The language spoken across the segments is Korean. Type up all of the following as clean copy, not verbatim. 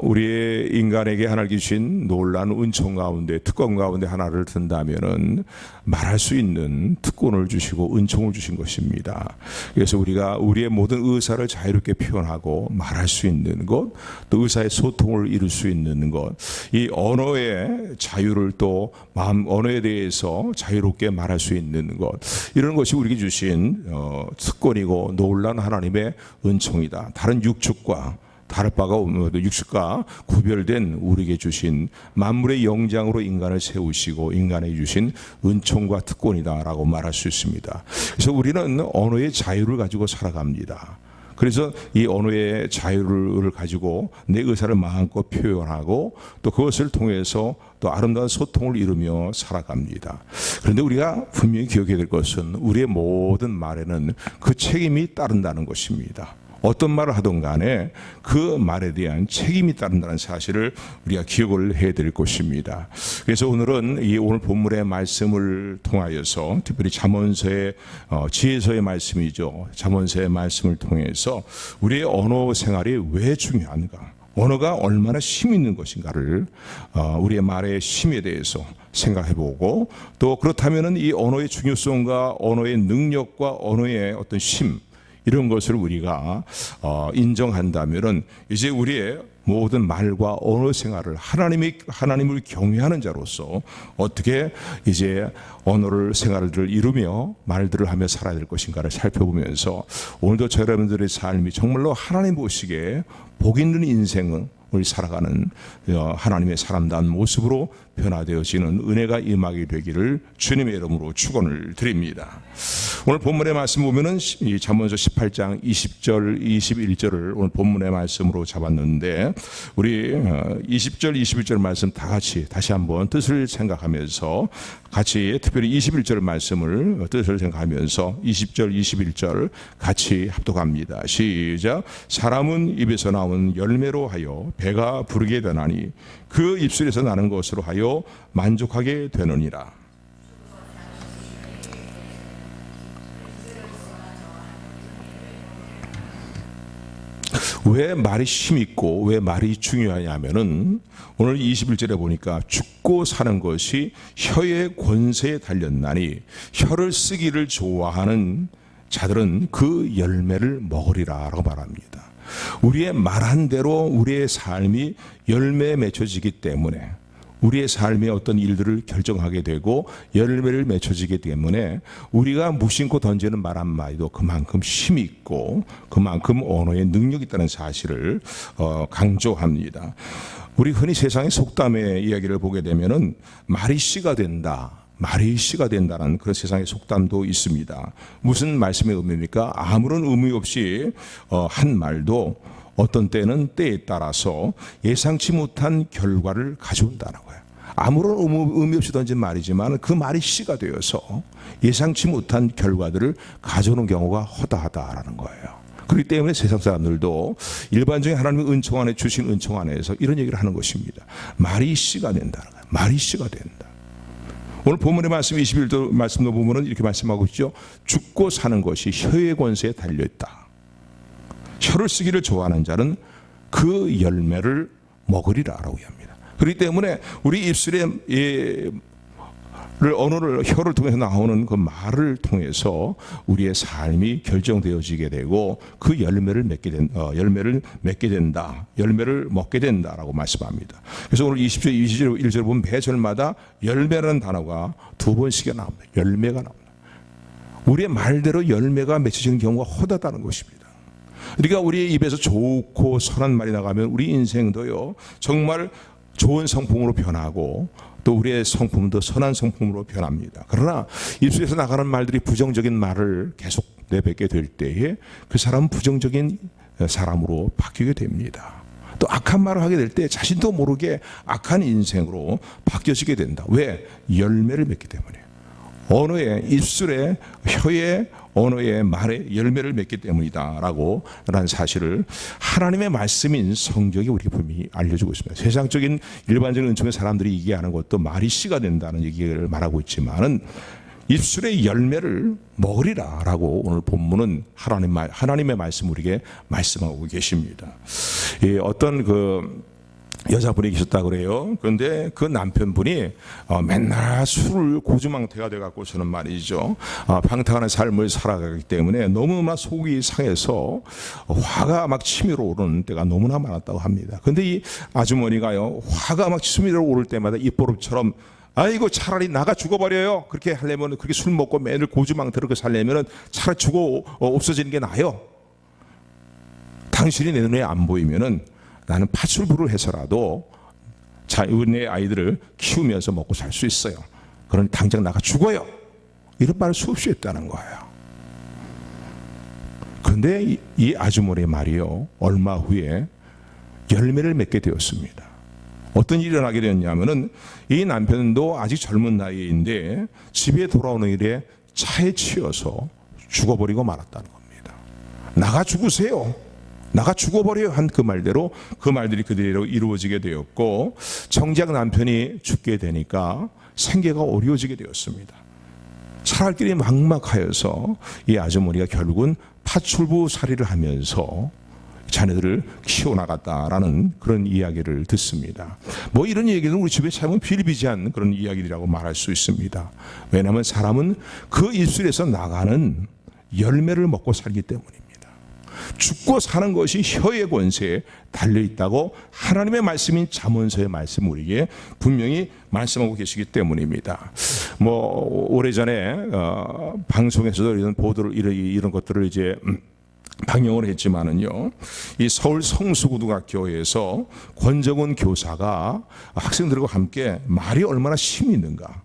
우리 인간에게 하나님께 주신 놀라운 은총 가운데, 특권 가운데 하나를 든다면은 말할 수 있는 특권을 주시고 은총을 주신 것입니다. 그래서 우리가 우리의 모든 의사를 자유롭게 표현하고 말할 수 있는 것, 또 의사의 소통을 이룰 수 있는 것, 이 언어의 자유를 또 언어에 대해서 자유롭게 말할 수 있는 것, 이런 것이 우리에게 주신 특권이고 놀라운 하나님의 은총이다. 다른 육축과 다를 바가 없는, 육축과 구별된 우리에게 주신 만물의 영장으로 인간을 세우시고 인간에게 주신 은총과 특권이다라고 말할 수 있습니다. 그래서 우리는 언어의 자유를 가지고 살아갑니다. 그래서 이 언어의 자유를 가지고 내 의사를 마음껏 표현하고 또 그것을 통해서 또 아름다운 소통을 이루며 살아갑니다. 그런데 우리가 분명히 기억해야 될 것은 우리의 모든 말에는 그 책임이 따른다는 것입니다. 어떤 말을 하든 간에 그 말에 대한 책임이 따른다는 사실을 우리가 기억을 해야 될 것입니다. 그래서 오늘은 오늘 본문의 말씀을 통하여서 특별히 잠언서의 지혜서의 말씀이죠. 잠언서의 말씀을 통해서 우리의 언어 생활이 왜 중요한가, 언어가 얼마나 힘이 있는 것인가를 우리의 말의 힘에 대해서 생각해보고, 또 그렇다면 이 언어의 중요성과 언어의 능력과 언어의 어떤 힘, 이런 것을 우리가 인정한다면은 이제 우리의 모든 말과 언어 생활을 하나님을 경외하는 자로서 어떻게 이제 언어를 생활을 이루며 말들을 하며 살아야 될 것인가를 살펴보면서 오늘도 저 여러분들의 삶이 정말로 하나님 보시기에 복 있는 인생을 살아가는 하나님의 사람다운 모습으로 변화되어지는 은혜가 임하게 되기를 주님의 이름으로 축원을 드립니다. 오늘 본문의 말씀 보면은 이 잠언서 18장 20절 21절을 오늘 본문의 말씀으로 잡았는데, 우리 20절 21절 말씀 다 같이 다시 한번 뜻을 생각하면서 같이 특별히 21절 말씀을 뜻을 생각하면서 20절 21절 같이 합독합니다. 시작. 사람은 입에서 나온 열매로 하여 배가 부르게 되나니 그 입술에서 나는 것으로 하여 만족하게 되느니라. 왜 말이 힘있고 왜 말이 중요하냐면은 오늘 21절에 보니까 죽고 사는 것이 혀의 권세에 달렸나니 혀를 쓰기를 좋아하는 자들은 그 열매를 먹으리라 라고 말합니다. 우리의 말한 대로 우리의 삶이 열매에 맺혀지기 때문에, 우리의 삶의 어떤 일들을 결정하게 되고 열매를 맺혀지기 때문에 우리가 무심코 던지는 말 한마디도 그만큼 힘이 있고 그만큼 언어의 능력이 있다는 사실을 강조합니다. 우리 흔히 세상의 속담의 이야기를 보게 되면은 말이 씨가 된다, 말이 씨가 된다는 그런 세상의 속담도 있습니다. 무슨 말씀의 의미입니까? 아무런 의미 없이 한 말도 어떤 때는 때에 따라서 예상치 못한 결과를 가져온다는 거예요. 아무런 의미 없이 던진 말이지만 그 말이 씨가 되어서 예상치 못한 결과들을 가져오는 경우가 허다하다라는 거예요. 그렇기 때문에 세상 사람들도 일반적인 하나님의 은총 안에 주신 은총 안에서 이런 얘기를 하는 것입니다. 말이 씨가 된다는 거예요. 말이 씨가 된다. 오늘 본문의 말씀 21절 말씀도 보면은 이렇게 말씀하고 있죠. 죽고 사는 것이 혀의 권세에 달려있다. 혀를 쓰기를 좋아하는 자는 그 열매를 먹으리라 라고 합니다. 그렇기 때문에 우리 입술에 언어를, 혀를 통해서 나오는 그 말을 통해서 우리의 삶이 결정되어지게 되고 그 열매를 맺게 된다, 열매를 먹게 된다라고 말씀합니다. 그래서 오늘 20절, 21절 보면 매절마다 열매라는 단어가 2번씩이나 나옵니다. 열매가 나옵니다. 우리의 말대로 열매가 맺혀지는 경우가 허다다는 것입니다. 그러니까 우리의 입에서 좋고 선한 말이 나가면 우리 인생도요 정말 좋은 성품으로 변하고 또 우리의 성품도 선한 성품으로 변합니다. 그러나 입술에서 나가는 말들이 부정적인 말을 계속 내뱉게 될 때에 그 사람은 부정적인 사람으로 바뀌게 됩니다. 또 악한 말을 하게 될 때 자신도 모르게 악한 인생으로 바뀌어지게 된다. 왜? 열매를 맺기 때문이에요. 언어의, 입술의, 혀의, 언어의, 말의 열매를 맺기 때문이다라고 라는 사실을 하나님의 말씀인 성경이 우리에게 분명히 알려주고 있습니다. 세상적인 일반적인 은총의 사람들이 얘기하는 것도 말이 씨가 된다는 얘기를 말하고 있지만은 입술의 열매를 먹으리라 라고 오늘 본문은 하나님의 말씀 우리에게 말씀하고 계십니다. 어떤 여자분이 계셨다 그래요. 그런데 그 남편분이 맨날 술을 고주망태가 돼갖고서는 말이죠, 방탕한 삶을 살아가기 때문에 너무나 속이 상해서 화가 막 치밀어 오르는 때가 너무나 많았다고 합니다. 그런데 이 아주머니가요, 화가 막 치밀어 오를 때마다 입버릇처럼 아이고 차라리 나가 죽어버려요. 그렇게 하려면, 그렇게 술 먹고 매일 고주망태로 살려면 차라리 죽어 없어지는 게 나아요. 당신이 내 눈에 안 보이면은 나는 파출부를 해서라도 내 아이들을 키우면서 먹고 살 수 있어요. 그러니 당장 나가 죽어요. 이런 말을 수없이 했다는 거예요. 그런데 이 아주머니의 말이요, 얼마 후에 열매를 맺게 되었습니다. 어떤 일이 일어나게 되었냐면은 이 남편도 아직 젊은 나이인데 집에 돌아오는 일에 차에 치여서 죽어버리고 말았다는 겁니다. 나가 죽으세요. 나가 죽어버려요 한 그 말대로 그 말들이 그대로 이루어지게 되었고, 정작 남편이 죽게 되니까 생계가 어려워지게 되었습니다. 살할 길이 막막하여서 이 아주머니가 결국은 파출부 살이를 하면서 자녀들을 키워나갔다라는 그런 이야기를 듣습니다. 뭐 이런 얘기는 우리 집에 참 비일비재한 그런 이야기라고 말할 수 있습니다. 왜냐하면 사람은 그 입술에서 나가는 열매를 먹고 살기 때문입니다. 죽고 사는 것이 혀의 권세에 달려있다고 하나님의 말씀인 잠언서의 말씀 우리에게 분명히 말씀하고 계시기 때문입니다. 뭐 오래전에 방송에서도 이런 보도를 이런 것들을 이제 방영을 했지만은요, 이 서울 성수고등학교에서 권정은 교사가 학생들과 함께 말이 얼마나 힘이 있는가,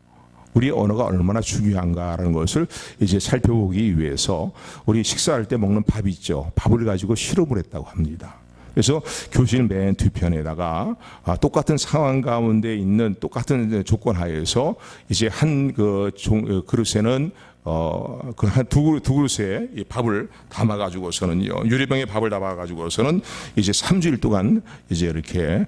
우리 언어가 얼마나 중요한가라는 것을 이제 살펴보기 위해서 우리 식사할 때 먹는 밥 있죠, 밥을 가지고 실험을 했다고 합니다. 그래서 교실 맨 뒤편에다가 똑같은 상황 가운데 있는 똑같은 조건 하에서 이제 한 그릇에는 그 한 두 그릇에 이 밥을 담아 가지고서는요, 유리병에 밥을 담아 가지고서는 이제 3주일 동안 이제 이렇게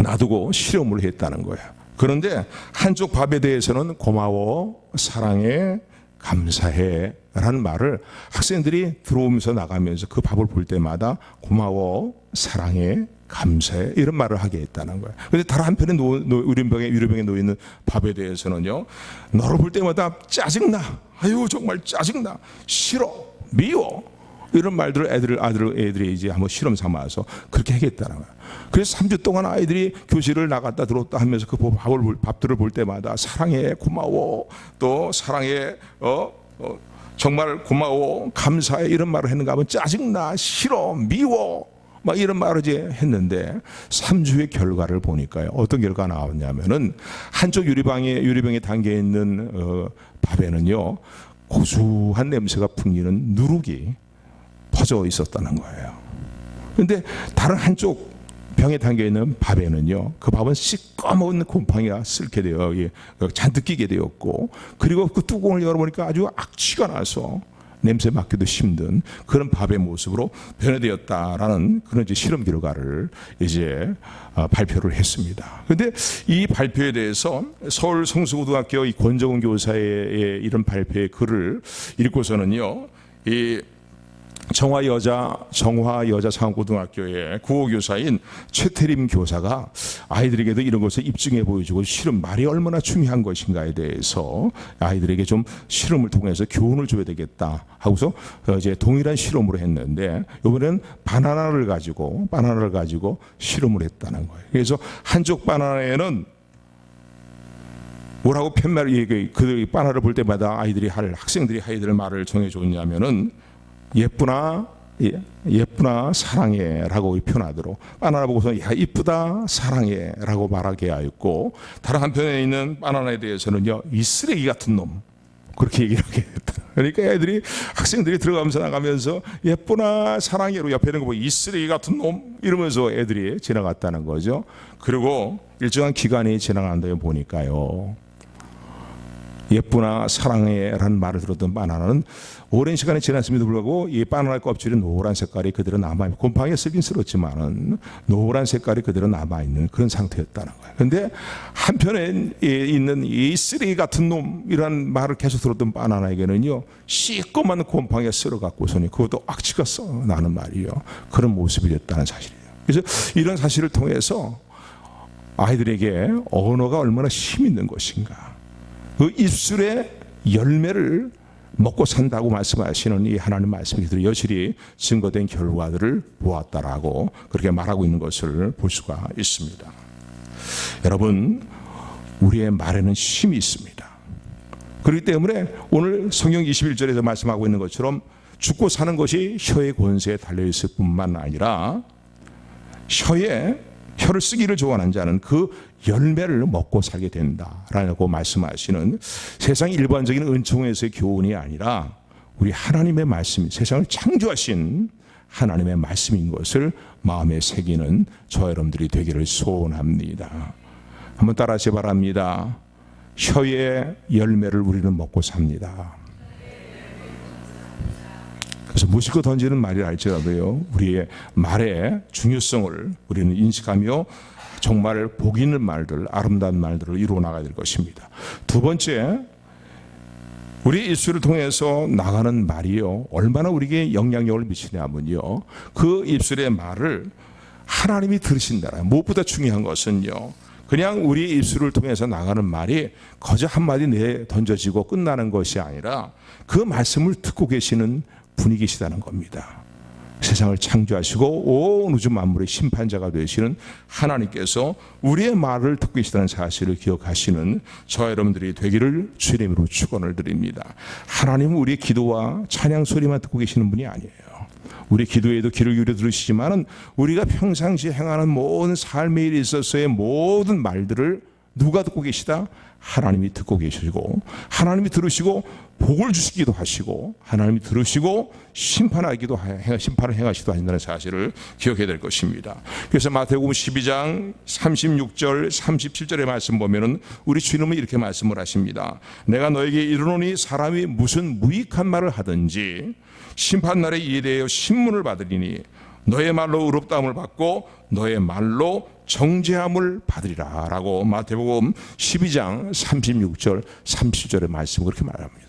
놔두고 실험을 했다는 거예요. 그런데 한쪽 밥에 대해서는 고마워, 사랑해, 감사해 라는 말을 학생들이 들어오면서 나가면서 그 밥을 볼 때마다 고마워, 사랑해, 감사해 이런 말을 하게 했다는 거예요. 그런데 다른 한편에 유리병에 놓여있는 밥에 대해서는요, 너를 볼 때마다 짜증나, 아유 정말 짜증나, 싫어, 미워 이런 말들을 애들이 이제 한번 실험 삼아서 그렇게 하겠다는 거예요. 그래서 3주 동안 아이들이 교실을 나갔다 들어왔다 하면서 그 밥들을 볼 때마다 사랑해, 고마워, 또 사랑해, 정말 고마워, 감사해 이런 말을 했는가 하면 짜증나, 싫어, 미워 막 이런 말을 이제 했는데 3주의 결과를 보니까요, 어떤 결과가 나왔냐면은 한쪽 유리병에 담겨 있는 밥에는요, 고소한 냄새가 풍기는 누룩이 퍼져 있었다는 거예요. 그런데 다른 한쪽 병에 담겨 있는 밥에는요, 그 밥은 시꺼먼 곰팡이가 쓸게 되어 잔뜩 끼게 되었고, 그리고 그 뚜껑을 열어보니까 아주 악취가 나서 냄새 맡기도 힘든 그런 밥의 모습으로 변해되었다라는 그런 이제 실험 결과를 이제 발표를 했습니다. 그런데 이 발표에 대해서 서울 성수고등학교 이 권정은 교사의 이런 발표의 글을 읽고서는요, 이 정화 여자 상고등학교의 구호교사인 최태림 교사가 아이들에게도 이런 것을 입증해 보여주고 실험 말이 얼마나 중요한 것인가에 대해서 아이들에게 좀 실험을 통해서 교훈을 줘야 되겠다 하고서 이제 동일한 실험으로 했는데, 이번에는 바나나를 가지고 실험을 했다는 거예요. 그래서 한쪽 바나나에는 뭐라고 그 바나나를 볼 때마다 학생들이 아이들 말을 정해줬냐면은 예쁘나 사랑해 라고 표현하도록 바나나 보고서 야 이쁘다 사랑해 라고 말하게 하였고, 다른 한편에 있는 바나나에 대해서는요, 이 쓰레기 같은 놈 그렇게 얘기를 하게 했다. 그러니까 학생들이 들어가면서 나가면서 예쁘나 사랑해로 옆에 있는 거 보고 이 쓰레기 같은 놈 이러면서 애들이 지나갔다는 거죠. 그리고 일정한 기간이 지나간다고 보니까요, 예쁘나 사랑해라는 말을 들었던 바나나는 오랜 시간이 지났음에도 불구하고 이 바나나 껍질이 노란 색깔이 그대로 남아있고 곰팡이가 쓰긴 쓸었지만은 노란 색깔이 그대로 남아있는 그런 상태였다는 거예요. 그런데 한편에 있는 이 쓰레기 같은 놈이라는 말을 계속 들었던 바나나에게는요, 시꺼먼 곰팡이가 쓸어갖고서는 그것도 악취가 나는 말이에요. 그런 모습이 됐다는 사실이에요. 그래서 이런 사실을 통해서 아이들에게 언어가 얼마나 힘 있는 것인가, 그 입술의 열매를 먹고 산다고 말씀하시는 이 하나님 말씀이 그대로 여실히 증거된 결과들을 보았다라고 그렇게 말하고 있는 것을 볼 수가 있습니다. 여러분, 우리의 말에는 힘이 있습니다. 그렇기 때문에 오늘 성경 21절에서 말씀하고 있는 것처럼 죽고 사는 것이 혀의 권세에 달려있을 뿐만 아니라 혀를 쓰기를 좋아하는 자는 그 열매를 먹고 살게 된다라고 말씀하시는 세상 일반적인 은총에서의 교훈이 아니라 우리 하나님의 말씀이 세상을 창조하신 하나님의 말씀인 것을 마음에 새기는 저와 여러분들이 되기를 소원합니다. 한번 따라하시 바랍니다. 혀의 열매를 우리는 먹고 삽니다. 그래서 무심코 던지는 말이 할지라도요, 우리의 말의 중요성을 우리는 인식하며 정말 복 있는 말들, 아름다운 말들을 이루어 나가야 될 것입니다. 두 번째, 우리 입술을 통해서 나가는 말이요, 얼마나 우리에게 영향력을 미치냐면요, 그 입술의 말을 하나님이 들으신다라. 무엇보다 중요한 것은요, 그냥 우리 입술을 통해서 나가는 말이 거저 한마디 내 던져지고 끝나는 것이 아니라 그 말씀을 듣고 계시는 분이 계시다는 겁니다. 세상을 창조하시고 온 우주 만물의 심판자가 되시는 하나님께서 우리의 말을 듣고 계시다는 사실을 기억하시는 저와 여러분들이 되기를 주의 이름으로 축원을 드립니다. 하나님은 우리의 기도와 찬양 소리만 듣고 계시는 분이 아니에요. 우리 기도에도 귀를 기울여 들으시지만은 우리가 평상시에 행하는 모든 삶의 일에 있어서의 모든 말들을 누가 듣고 계시다? 하나님이 듣고 계시고, 하나님이 들으시고 복을 주시기도 하시고, 하나님이 들으시고 심판을 행하시기도 하신다는 사실을 기억해야 될 것입니다. 그래서 마태복음 12장 36절 37절의 말씀 보면은 우리 주님은 이렇게 말씀을 하십니다. 내가 너에게 이르노니 사람이 무슨 무익한 말을 하든지 심판날에 이에 대하여 신문을 받으리니 너의 말로 의롭다함을 받고 너의 말로 정죄함을 받으리라 라고 마태복음 12장 36절 37절의 말씀 그렇게 말합니다.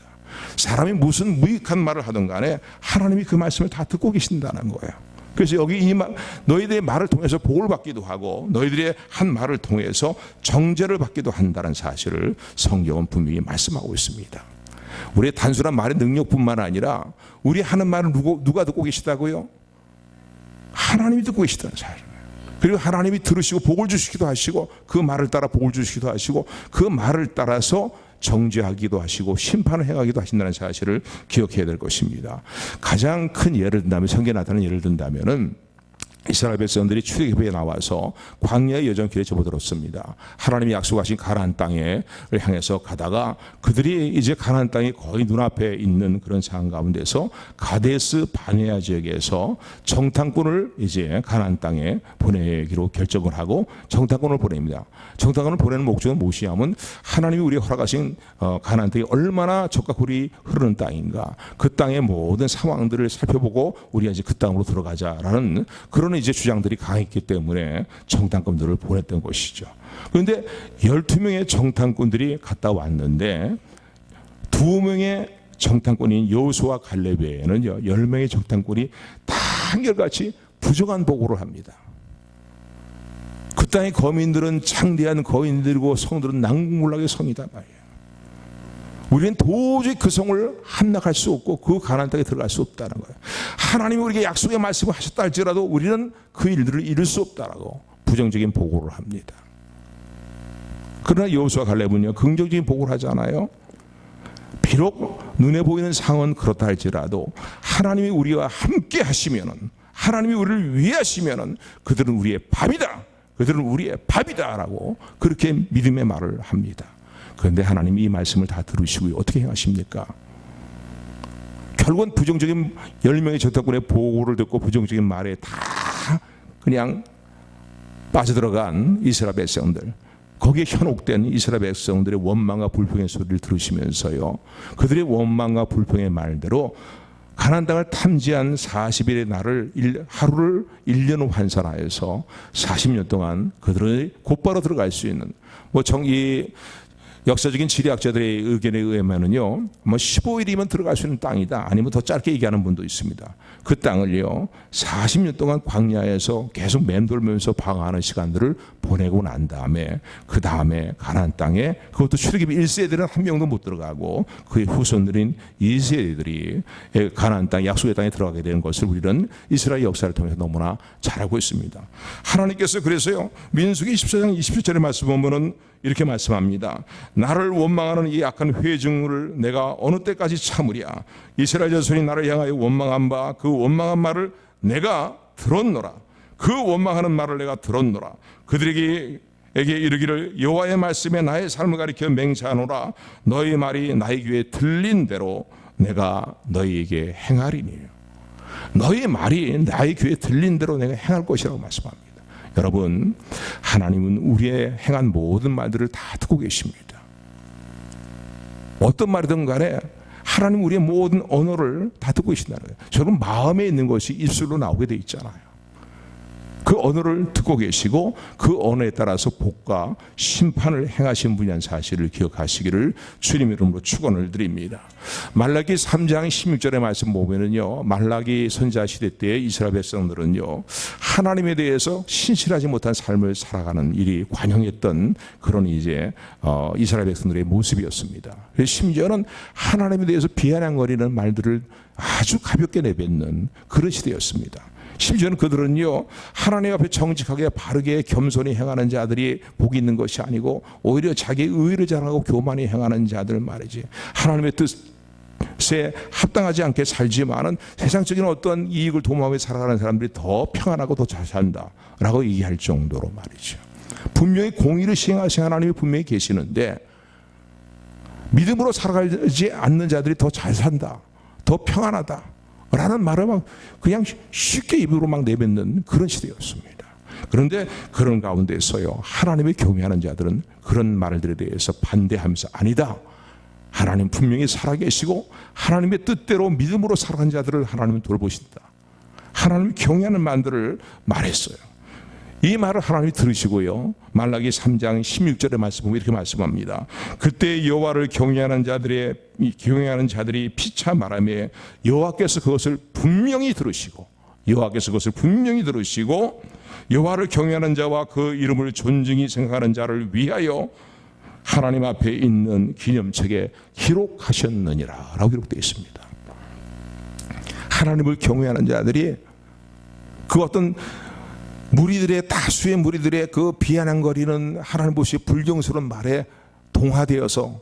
사람이 무슨 무익한 말을 하든 간에 하나님이 그 말씀을 다 듣고 계신다는 거예요. 그래서 여기 이 말, 너희들의 말을 통해서 복을 받기도 하고 너희들의 한 말을 통해서 정죄를 받기도 한다는 사실을 성경은 분명히 말씀하고 있습니다. 우리의 단순한 말의 능력뿐만 아니라 우리 하는 말을 누가 듣고 계시다고요? 하나님이 듣고 계시다는 사실. 그리고 하나님이 들으시고 복을 주시기도 하시고 그 말을 따라 복을 주시기도 하시고 그 말을 따라서 정죄하기도 하시고 심판을 행하기도 하신다는 사실을 기억해야 될 것입니다. 가장 큰 예를 든다면, 성경에 나타나는 예를 든다면은 이스라엘 백성들이 출애굽에 나와서 광야의 여정길에 접어들었습니다. 하나님이 약속하신 가나안 땅을 향해서 가다가 그들이 이제 가나안 땅이 거의 눈앞에 있는 그런 상황 가운데서 가데스 바네아 지역에서 정탐꾼을 이제 가나안 땅에 보내기로 결정을 하고 정탐꾼을 보냅니다. 정탐꾼을 보내는 목적은 무엇이냐면 하나님이 우리가 허락하신 가나안 땅이 얼마나 적과 꿀이 흐르는 땅인가, 그 땅의 모든 상황들을 살펴보고 우리가 이제 그 땅으로 들어가자라는 그런 이제 주장들이 강했기 때문에 정탐꾼들을 보냈던 것이죠. 그런데 12명의 정탐꾼들이 갔다 왔는데 2명의 정탐꾼인 여호수아와 갈렙 외에는요 10명의 정탐꾼이 다 한결같이 부정한 보고를 합니다. 그 땅의 거민들은 창대한 거인들이고 성들은 난국물락의 성이다 말이에요. 우리는 도저히 그 성을 함락할 수 없고 그 가나안 땅에 들어갈 수 없다는 거예요. 하나님이 우리에게 약속의 말씀을 하셨다 할지라도 우리는 그 일들을 이룰 수 없다라고 부정적인 보고를 합니다. 그러나 여호수아 갈렙은요 긍정적인 보고를 하잖아요. 비록 눈에 보이는 상황은 그렇다 할지라도 하나님이 우리와 함께 하시면은, 하나님이 우리를 위해 하시면은 그들은 우리의 밥이다, 그들은 우리의 밥이다라고 그렇게 믿음의 말을 합니다. 그런데 하나님이 이 말씀을 다 들으시고 어떻게 행하십니까? 결국은 부정적인 10명의 정탐꾼의 보고를 듣고 부정적인 말에 다 그냥 빠져들어간 이스라엘 백성들, 거기에 현혹된 이스라엘 백성들의 원망과 불평의 소리를 들으시면서요, 그들의 원망과 불평의 말대로 가나안 땅을 탐지한 40일의 날을 하루를 1년으로 환산하여서 40년 동안 그들의 곧바로 들어갈 수 있는, 이 역사적인 지리학자들의 의견에 의하면요, 15일이면 들어갈 수 있는 땅이다, 아니면 더 짧게 얘기하는 분도 있습니다. 그 땅을요 40년 동안 광야에서 계속 맴돌면서 방황하는 시간들을 보내고 난 다음에, 그 다음에 가나안 땅에, 그것도 출애굽 1세대는 한 명도 못 들어가고 그의 후손들인 2세대들이 가나안 땅, 약속의 땅에 들어가게 되는 것을 우리는 이스라엘 역사를 통해서 너무나 잘 알고 있습니다. 하나님께서 그래서요, 민수기 24장 27절의 말씀 보면은 이렇게 말씀합니다. 나를 원망하는 이 악한 회중을 내가 어느 때까지 참으랴. 이스라엘 자손이 나를 향하여 원망한 바 그 원망한 말을 내가 들었노라. 그 원망하는 말을 내가 들었노라. 그들에게 이르기를 여호와의 말씀에 나의 삶을 가리켜 맹세하노라. 너희 말이 나의 귀에 들린 대로 내가 너희에게 행하리니. 너희 말이 나의 귀에 들린 대로 내가 행할 것이라고 말씀합니다. 여러분, 하나님은 우리의 행한 모든 말들을 다 듣고 계십니다. 어떤 말이든 간에 하나님 우리의 모든 언어를 다 듣고 계신다는 거예요. 저는 마음에 있는 것이 입술로 나오게 돼 있잖아요. 그 언어를 듣고 계시고 그 언어에 따라서 복과 심판을 행하신 분이라는 사실을 기억하시기를 주님 이름으로 축원을 드립니다. 말라기 3장 16절의 말씀 보면은요, 말라기 선지자 시대 때 이스라엘 백성들은요 하나님에 대해서 신실하지 못한 삶을 살아가는 일이 관영했던 그런 이스라엘 백성들의 모습이었습니다. 심지어는 하나님에 대해서 비아냥거리는 말들을 아주 가볍게 내뱉는 그런 시대였습니다. 심지어는 그들은요 하나님 앞에 정직하게 바르게 겸손히 행하는 자들이 복이 있는 것이 아니고 오히려 자기의 의를 자랑하고 교만히 행하는 자들 말이지, 하나님의 뜻에 합당하지 않게 살지만은 세상적인 어떤 이익을 도모하며 살아가는 사람들이 더 평안하고 더 잘 산다라고 얘기할 정도로 말이죠. 분명히 공의를 시행하신 하나님이 분명히 계시는데 믿음으로 살아가지 않는 자들이 더 잘 산다, 더 평안하다 라는 말을 막 그냥 쉽게 입으로 막 내뱉는 그런 시대였습니다. 그런데 그런 가운데서요 하나님을 경외하는 자들은 그런 말들에 대해서 반대하면서 아니다, 하나님 분명히 살아계시고 하나님의 뜻대로 믿음으로 살아간 자들을 하나님은 돌보신다, 하나님을 경외하는 말들을 말했어요. 이 말을 하나님이 들으시고요, 말라기 3장 16절의 말씀 보면 이렇게 말씀합니다. 그때 여호와를 경외하는 자들이 피차 말하며 여호와께서 그것을 분명히 들으시고 여호와를 경외하는 자와 그 이름을 존중히 생각하는 자를 위하여 하나님 앞에 있는 기념책에 기록하셨느니라 라고 기록되어 있습니다. 하나님을 경외하는 자들이 그 어떤 무리들의 다수의 무리들의 그 비아냥거리는 하나님 보시기에 불경스러운 말에 동화되어서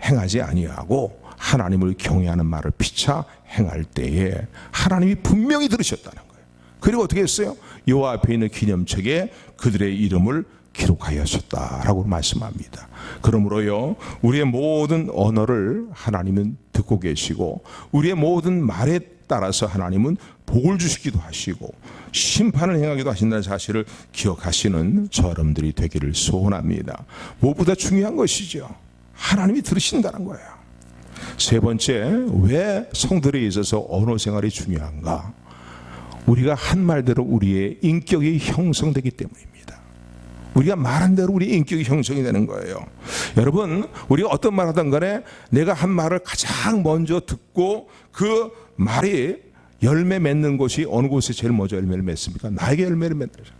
행하지 아니하고 하나님을 경외하는 말을 피차 행할 때에 하나님이 분명히 들으셨다는 거예요. 그리고 어떻게 했어요? 여호와 앞에 있는 기념책에 그들의 이름을 기록하였었다라고 말씀합니다. 그러므로요 우리의 모든 언어를 하나님은 듣고 계시고 우리의 모든 말에 따라서 하나님은 복을 주시기도 하시고 심판을 행하기도 하신다는 사실을 기억하시는 저 여러분들이 되기를 소원합니다. 무엇보다 중요한 것이죠, 하나님이 들으신다는 거예요. 세 번째, 왜 성들에 있어서 언어 생활이 중요한가? 우리가 한 말대로 우리의 인격이 형성되기 때문입니다. 우리가 말한 대로 우리 인격이 형성이 되는 거예요. 여러분, 우리가 어떤 말 하든 간에 내가 한 말을 가장 먼저 듣고 그 말이 열매 맺는 곳이 어느 곳에 제일 먼저 열매를 맺습니까? 나에게 열매를 맺는 거죠.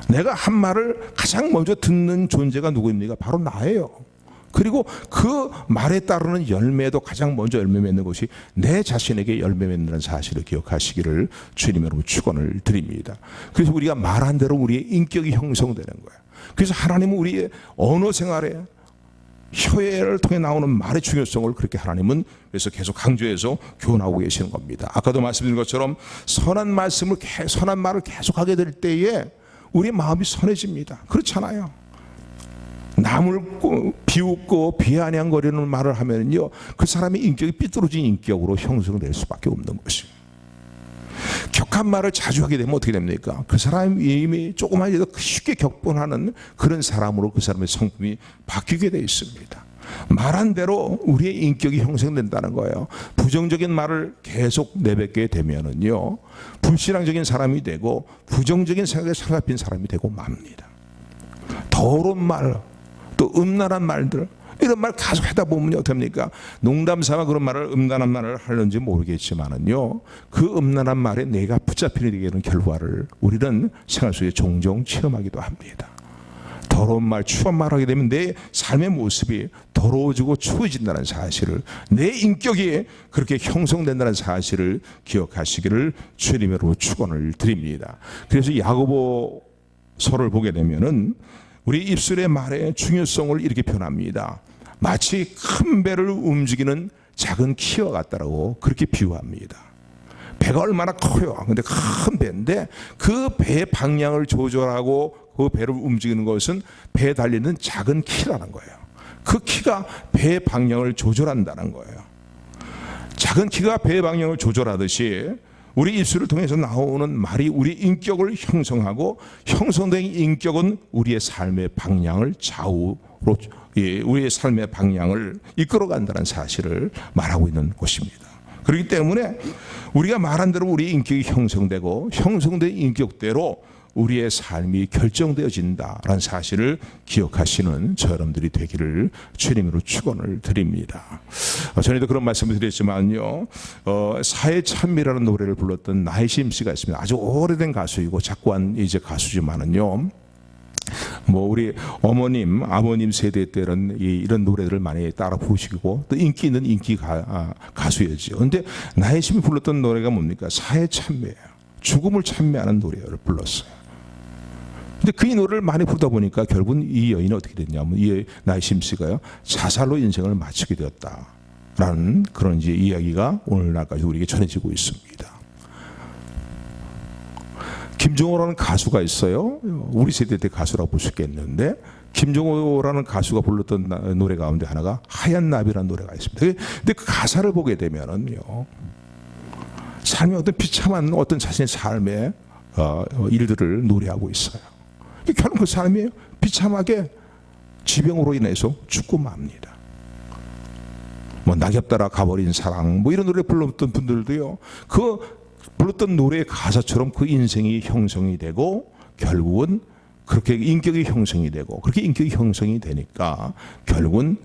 내가 한 말을 가장 먼저 듣는 존재가 누구입니까? 바로 나예요. 그리고 그 말에 따르는 열매도 가장 먼저 열매 맺는 것이 내 자신에게 열매 맺는 사실을 기억하시기를 주님 여러분 축원을 드립니다. 그래서 우리가 말한 대로 우리의 인격이 형성되는 거예요. 그래서 하나님은 우리의 언어 생활에 혀를 통해 나오는 말의 중요성을 그렇게 하나님은 그래서 계속 강조해서 교훈하고 계시는 겁니다. 아까도 말씀드린 것처럼 선한 말을 계속하게 될 때에 우리 마음이 선해집니다. 그렇잖아요. 남을 비웃고 비아냥거리는 말을 하면요 그 사람의 인격이 삐뚤어진 인격으로 형성될 수밖에 없는 것이에요. 격한 말을 자주 하게 되면 어떻게 됩니까? 그 사람이 이미 조금만이라도 쉽게 격분하는 그런 사람으로 그 사람의 성품이 바뀌게 되어 있습니다. 말한 대로 우리의 인격이 형성된다는 거예요. 부정적인 말을 계속 내뱉게 되면은요, 불신앙적인 사람이 되고 부정적인 생각에 사로잡힌 사람이 되고 맙니다. 더러운 말, 또 음란한 말들, 이런 말 계속 하다 보면 어떻습니까? 농담 삼아 그런 말을 음란한 말을 하는지 모르겠지만은요, 그 음란한 말에 내가 붙잡히게 되는 결과를 우리는 생활 속에 종종 체험하기도 합니다. 더러운 말, 추한 말 하게 되면 내 삶의 모습이 더러워지고 추워진다는 사실을, 내 인격이 그렇게 형성된다는 사실을 기억하시기를 주님으로 축원을 드립니다. 그래서 야고보서를 보게 되면은 우리 입술의 말의 중요성을 이렇게 표현합니다. 마치 큰 배를 움직이는 작은 키와 같다라고 그렇게 비유합니다. 배가 얼마나 커요. 근데 큰 배인데 그 배의 방향을 조절하고 그 배를 움직이는 것은 배에 달리는 작은 키라는 거예요. 그 키가 배의 방향을 조절한다는 거예요. 작은 키가 배의 방향을 조절하듯이 우리 입술을 통해서 나오는 말이 우리 인격을 형성하고, 형성된 인격은 우리의 삶의 방향을 좌우로, 우리의 삶의 방향을 이끌어간다는 사실을 말하고 있는 것입니다. 그렇기 때문에 우리가 말한 대로 우리 인격이 형성되고, 형성된 인격대로 우리의 삶이 결정되어진다라는 사실을 기억하시는 저 여러분들이 되기를 주님으로 축원을 드립니다. 전에도 그런 말씀을 드렸지만요, 사회찬미라는 노래를 불렀던 나혜심 씨가 있습니다. 아주 오래된 가수이고 작고한 이제 가수지만은요, 뭐 우리 어머님, 아버님 세대 때는 이런 노래들을 많이 따라 부르시고 또 인기 있는 가수였죠. 그런데 나혜심이 불렀던 노래가 뭡니까? 사회찬미예요. 죽음을 찬미하는 노래를 불렀어요. 근데 그 이 노래를 많이 부르다 보니까 결국은 이 여인이 어떻게 됐냐면, 이 나혜심 씨가요, 자살로 인생을 마치게 되었다라는 그런 이제 이야기가 오늘날까지 우리에게 전해지고 있습니다. 김종호라는 가수가 있어요. 우리 세대 때 가수라고 볼 수 있겠는데, 김종호라는 가수가 불렀던 노래 가운데 하나가 하얀 나비라는 노래가 있습니다. 근데 그 가사를 보게 되면은요, 삶의 어떤 비참한 어떤 자신의 삶의 일들을 노래하고 있어요. 결국 그 삶이 비참하게 지병으로 인해서 죽고 맙니다. 뭐 낙엽 따라 가버린 사랑, 뭐 이런 노래 불렀던 분들도요, 그 불렀던 노래의 가사처럼 그 인생이 형성이 되고, 결국은 그렇게 인격이 형성이 되고, 그렇게 인격이 형성이 되니까 결국은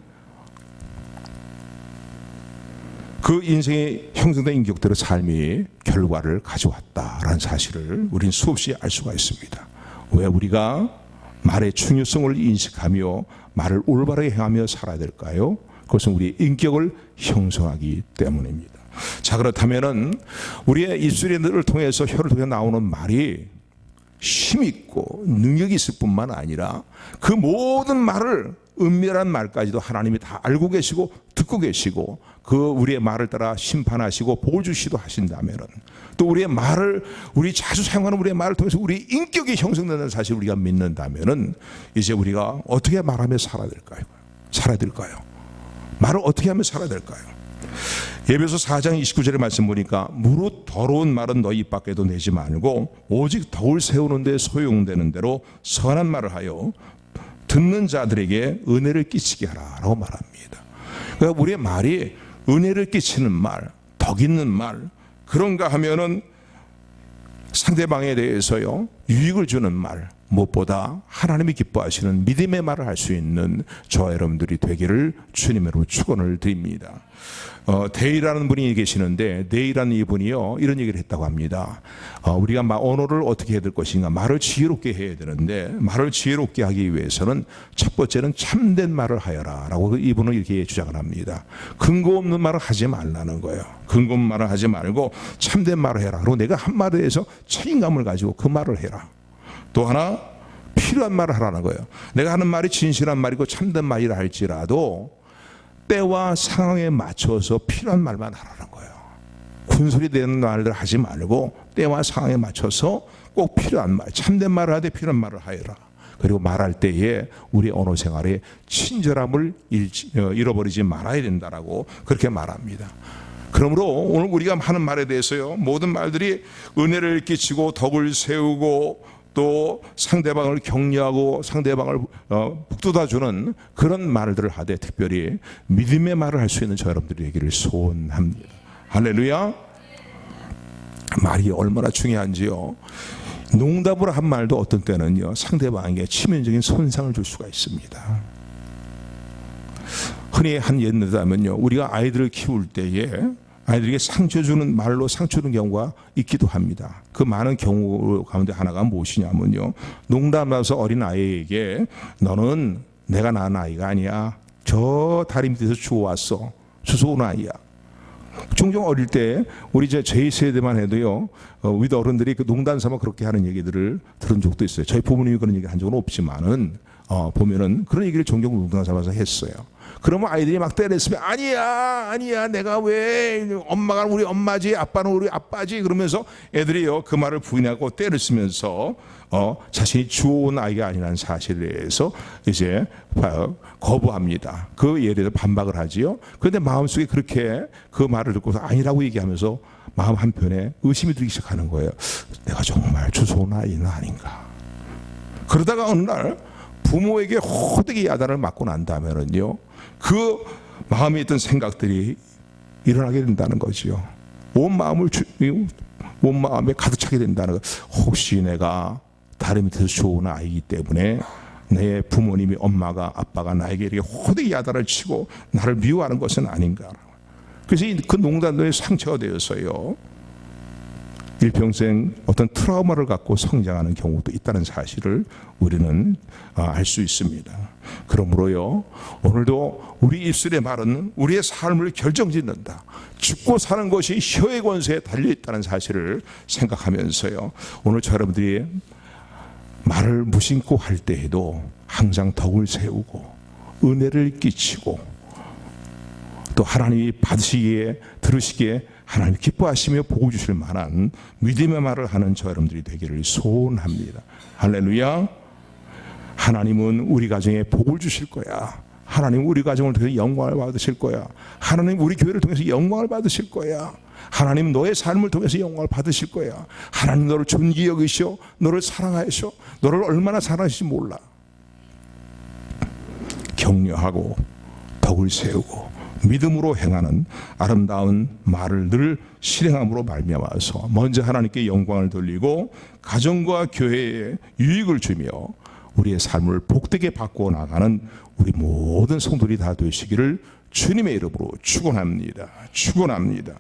그 인생의 형성된 인격대로 삶이 결과를 가져왔다라는 사실을 우리는 수없이 알 수가 있습니다. 왜 우리가 말의 중요성을 인식하며 말을 올바르게 행하며 살아야 될까요? 그것은 우리의 인격을 형성하기 때문입니다. 자, 그렇다면은 우리의 입술을 통해서, 혀를 통해 나오는 말이 힘있고 능력이 있을 뿐만 아니라 그 모든 말을, 은밀한 말까지도 하나님이 다 알고 계시고 듣고 계시고, 그 우리의 말을 따라 심판하시고 복을 주시기도 하신다면은, 또 우리의 말을, 우리 자주 사용하는 우리의 말을 통해서 우리 인격이 형성된다는 사실을 우리가 믿는다면은, 이제 우리가 어떻게 말하며 살아야 될까요? 말을 어떻게 하며 살아야 될까요? 에베소 4장 29절의 말씀 보니까, 무릇 더러운 말은 너희 입 밖에도 내지 말고 오직 덕을 세우는 데 소용되는 대로 선한 말을 하여 듣는 자들에게 은혜를 끼치게 하라라고 말합니다. 그러니까 우리의 말이 은혜를 끼치는 말, 덕 있는 말, 그런가 하면은 상대방에 대해서요, 유익을 주는 말, 무엇보다 하나님이 기뻐하시는 믿음의 말을 할 수 있는 저와 여러분들이 되기를 주님으로 축원을 드립니다. 데이라는 분이 계시는데, 데이라는 이분이요, 이런 얘기를 했다고 합니다. 우리가 언어를 어떻게 해야 될 것인가, 말을 지혜롭게 해야 되는데, 말을 지혜롭게 하기 위해서는 첫 번째는 참된 말을 하여라 라고 이분은 이렇게 주장을 합니다. 근거 없는 말을 하지 말라는 거예요. 근거 없는 말을 하지 말고 참된 말을 해라. 그리고 내가 한 말에 대해서 책임감을 가지고 그 말을 해라. 또 하나, 필요한 말을 하라는 거예요. 내가 하는 말이 진실한 말이고 참된 말이라 할지라도 때와 상황에 맞춰서 필요한 말만 하라는 거예요. 군소리 되는 말을 하지 말고 때와 상황에 맞춰서 꼭 필요한 말, 참된 말을 하되 필요한 말을 하여라. 그리고 말할 때에 우리 언어 생활에 친절함을 잃어버리지 말아야 된다라고 그렇게 말합니다. 그러므로 오늘 우리가 하는 말에 대해서요, 모든 말들이 은혜를 끼치고 덕을 세우고 또 상대방을 격려하고 상대방을 북돋아주는 그런 말들을 하되, 특별히 믿음의 말을 할 수 있는 저 여러분들이 되기를 소원합니다. 할렐루야. 말이 얼마나 중요한지요. 농담으로 한 말도 어떤 때는요, 상대방에게 치명적인 손상을 줄 수가 있습니다. 흔히 한 예를 들자면요, 우리가 아이들을 키울 때에 아이들에게 상처 주는 말로 상처 주는 경우가 있기도 합니다. 그 많은 경우 가운데 하나가 무엇이냐면요, 농담하면서 어린 아이에게 너는 내가 낳은 아이가 아니야, 저 다리 밑에서 주워왔어, 주워온 아이야. 종종 어릴 때 우리 제 세대만 해도요, 우리 어른들이 그 농담 삼아 그렇게 하는 얘기들을 들은 적도 있어요. 저희 부모님이 그런 얘기 한 적은 없지만은 보면은 그런 얘기를 종종 농담 삼아서 했어요. 그러면 아이들이 막 때렸으면 아니야 내가 왜, 엄마가 우리 엄마지 아빠는 우리 아빠지, 그러면서 애들이요 그 말을 부인하고 때를 쓰면서 자신이 주워온 아이가 아니라는 사실에 대해서 이제 거부합니다. 그 예에 대해서 반박을 하지요. 그런데 마음속에 그렇게 그 말을 듣고서 아니라고 얘기하면서 마음 한편에 의심이 들기 시작하는 거예요. 내가 정말 주워온 아이는 아닌가. 그러다가 어느 날 부모에게 호되게 야단을 맞고 난다면은요, 그 마음에 있던 생각들이 일어나게 된다는 거지요. 온 마음에 가득 차게 된다는 거. 혹시 내가 다리 밑에서 주워온 아이이기 때문에 내 부모님이, 엄마가, 아빠가 나에게 이렇게 호되게 야단을 치고 나를 미워하는 것은 아닌가. 그래서 그 농담도에 상처가 되어서요, 일평생 어떤 트라우마를 갖고 성장하는 경우도 있다는 사실을 우리는 알 수 있습니다. 그러므로요, 오늘도 우리 입술의 말은 우리의 삶을 결정짓는다. 죽고 사는 것이 혀의 권세에 달려있다는 사실을 생각하면서요, 오늘 저 여러분들이 말을 무심코 할 때에도 항상 덕을 세우고 은혜를 끼치고 또 하나님이 받으시기에, 들으시기에 하나님 기뻐하시며 복을 주실 만한 믿음의 말을 하는 저 여러분들이 되기를 소원합니다. 할렐루야. 하나님은 우리 가정에 복을 주실 거야. 하나님 우리 가정을 통해서 영광을 받으실 거야. 하나님 우리 교회를 통해서 영광을 받으실 거야. 하나님 너의 삶을 통해서 영광을 받으실 거야. 하나님 너를 존귀히 여기시오, 너를 사랑하시오, 너를 얼마나 사랑하실지 몰라. 격려하고 덕을 세우고 믿음으로 행하는 아름다운 말을 늘 실행함으로 말미암아서 먼저 하나님께 영광을 돌리고 가정과 교회에 유익을 주며 우리의 삶을 복되게 바꾸어 나가는 우리 모든 성도들이 다 되시기를 주님의 이름으로 축원합니다. 축원합니다.